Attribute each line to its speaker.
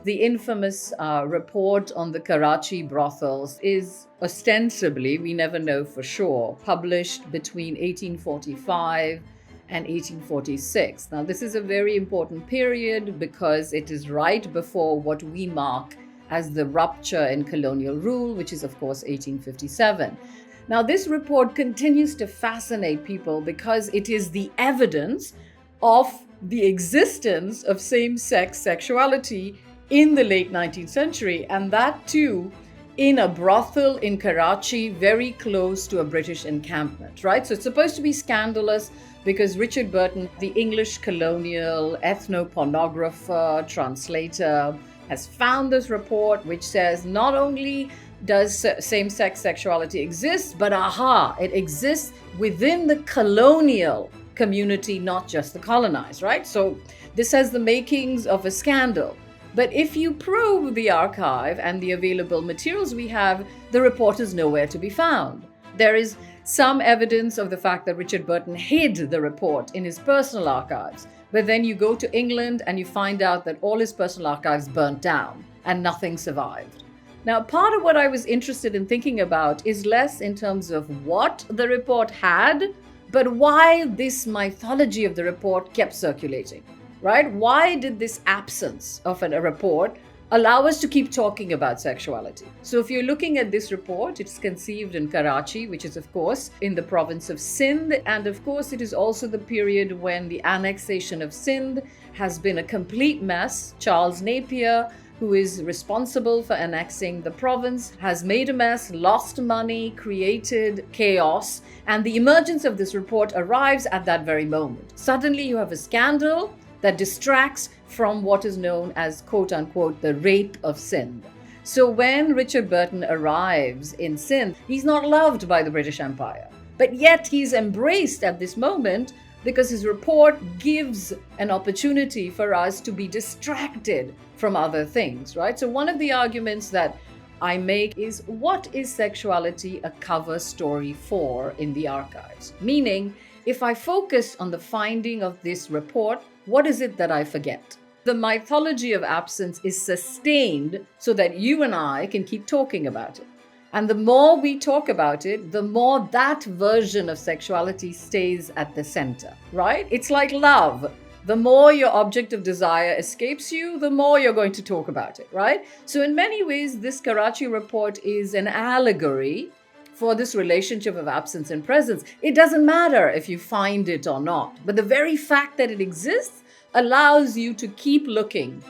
Speaker 1: The infamous report on the Karachi brothels is ostensibly, we never know for sure, published between 1845 and 1846. Now, this is a very important period because it is right before what we mark as the rupture in colonial rule, which is, of course, 1857. Now, this report continues to fascinate people because it is the evidence of the existence of same-sex sexuality in the late 19th century, and that too in a brothel in Karachi, very close to a British encampment, right? So it's supposed to be scandalous because Richard Burton, the English colonial ethnopornographer, translator, has found this report which says not only does same-sex sexuality exist, but it exists within the colonial community, not just the colonized, right? So this has the makings of a scandal. But if you probe the archive and the available materials we have, the report is nowhere to be found. There is some evidence of the fact that Richard Burton hid the report in his personal archives. But then you go to England and you find out that all his personal archives burnt down and nothing survived. Now, part of what I was interested in thinking about is less in terms of what the report had, but why this mythology of the report kept circulating, right? Why did this absence of a report allow us to keep talking about sexuality? So if you're looking at this report, it's conceived in Karachi, which is, of course, in the province of Sindh. And of course, it is also the period when the annexation of Sindh has been a complete mess. Charles Napier, who is responsible for annexing the province, has made a mess, lost money, created chaos, and the emergence of this report arrives at that very moment. Suddenly you have a scandal that distracts from what is known as, quote unquote, the rape of Sindh. So when Richard Burton arrives in Sindh, he's not loved by the British Empire, but yet he's embraced at this moment because his report gives an opportunity for us to be distracted from other things, right? So one of the arguments that I make is, what is sexuality a cover story for in the archives? Meaning, if I focus on the finding of this report, what is it that I forget? The mythology of absence is sustained so that you and I can keep talking about it. And the more we talk about it, the more that version of sexuality stays at the center, right? It's like love. The more your object of desire escapes you, the more you're going to talk about it, right? So in many ways, this Karachi report is an allegory for this relationship of absence and presence. It doesn't matter if you find it or not, but the very fact that it exists allows you to keep looking